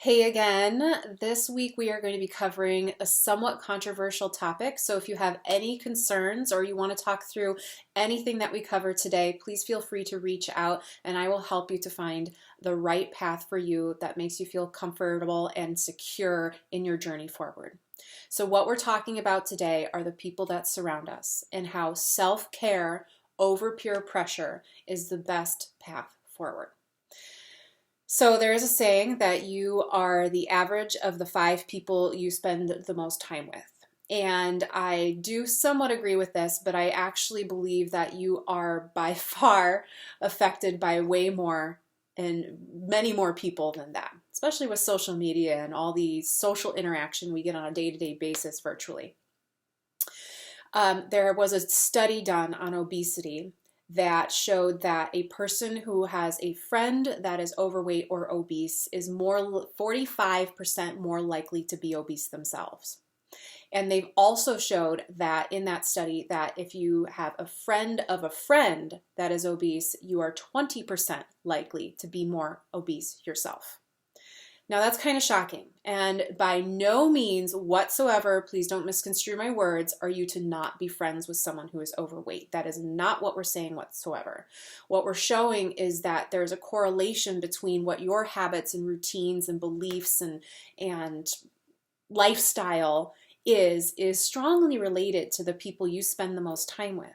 Hey again. This week we are going to be covering a somewhat controversial topic. So if you have any concerns or you want to talk through anything that we cover today, please feel free to reach out and I will help you to find the right path for you that makes you feel comfortable and secure in your journey forward. So what we're talking about today are the people that surround us and how self-care over peer pressure is the best path forward. So there is a saying that you are the average of the 5 people you spend the most time with. And I do somewhat agree with this, but I actually believe that you are by far affected by way more and many more people than that, especially with social media and all the social interaction we get on a day-to-day basis virtually. There was a study done on obesity that showed that a person who has a friend that is overweight or obese is 45% more likely to be obese themselves. And they've also showed that in that study that if you have a friend of a friend that is obese, you are 20% likely to be more obese yourself. Now that's kind of shocking, and by no means whatsoever, please don't misconstrue my words, are you to not be friends with someone who is overweight. That is not what we're saying whatsoever. What we're showing is that there's a correlation between what your habits and routines and beliefs and lifestyle is strongly related to the people you spend the most time with.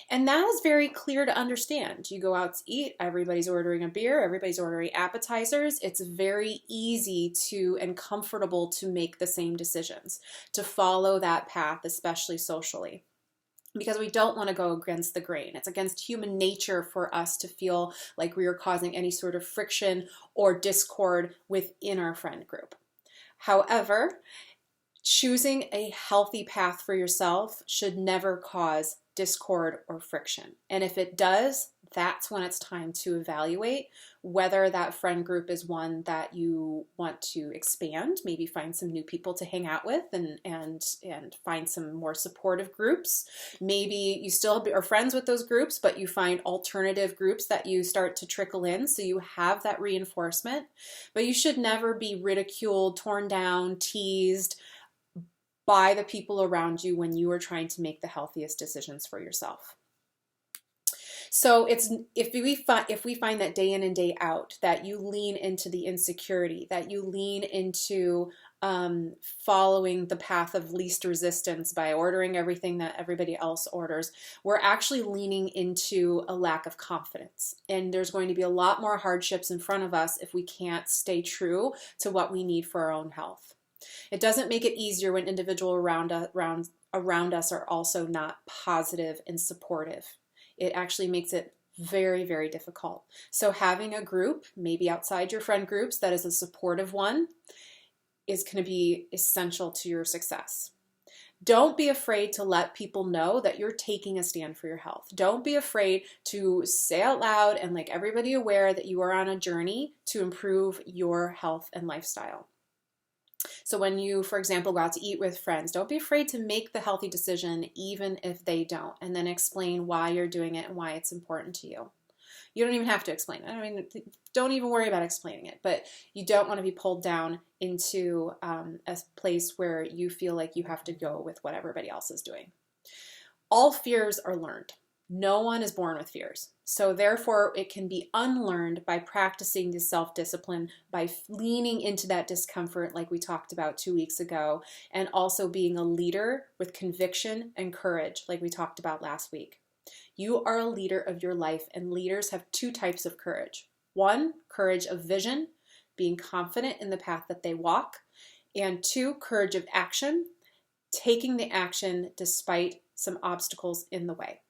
And that is very clear to understand. You go out to eat, everybody's ordering a beer, everybody's ordering appetizers. It's very easy to and comfortable to make the same decisions, to follow that path, especially socially, because we don't want to go against the grain. It's against human nature for us to feel like we are causing any sort of friction or discord within our friend group. However, choosing a healthy path for yourself should never cause discord or friction. And if it does, that's when it's time to evaluate whether that friend group is one that you want to expand, maybe find some new people to hang out with and find some more supportive groups. Maybe you still are friends with those groups, but you find alternative groups that you start to trickle in so you have that reinforcement. But you should never be ridiculed, torn down, teased by the people around you when you are trying to make the healthiest decisions for yourself. So if we find that day in and day out that you lean into the insecurity, that you lean into following the path of least resistance by ordering everything that everybody else orders, we're actually leaning into a lack of confidence. And there's going to be a lot more hardships in front of us if we can't stay true to what we need for our own health. It doesn't make it easier when individuals around us are also not positive and supportive. It actually makes it very, very difficult. So having a group, maybe outside your friend groups, that is a supportive one, is going to be essential to your success. Don't be afraid to let people know that you're taking a stand for your health. Don't be afraid to say out loud and make everybody aware that you are on a journey to improve your health and lifestyle. So when you, for example, go out to eat with friends, don't be afraid to make the healthy decision even if they don't, and then explain why you're doing it and why it's important to you. You don't even have to explain it. I mean, don't even worry about explaining it, but you don't want to be pulled down into a place where you feel like you have to go with what everybody else is doing. All fears are learned. No one is born with fears. So therefore, it can be unlearned by practicing the self-discipline, by leaning into that discomfort like we talked about 2 weeks ago, and also being a leader with conviction and courage like we talked about last week. You are a leader of your life, and leaders have 2 types of courage. 1, courage of vision, being confident in the path that they walk, and 2, courage of action, taking the action despite some obstacles in the way.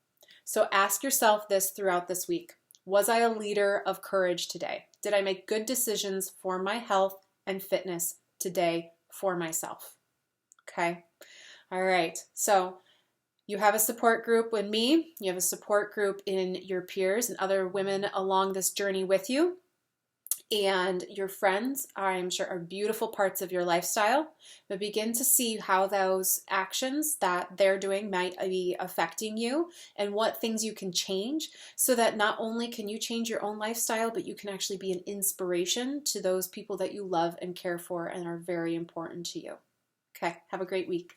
So ask yourself this throughout this week. Was I a leader of courage today? Did I make good decisions for my health and fitness today for myself? Okay. All right. So you have a support group with me. You have a support group in your peers and other women along this journey with you. And your friends, I'm sure, are beautiful parts of your lifestyle, but begin to see how those actions that they're doing might be affecting you and what things you can change so that not only can you change your own lifestyle, but you can actually be an inspiration to those people that you love and care for and are very important to you. Okay, have a great week.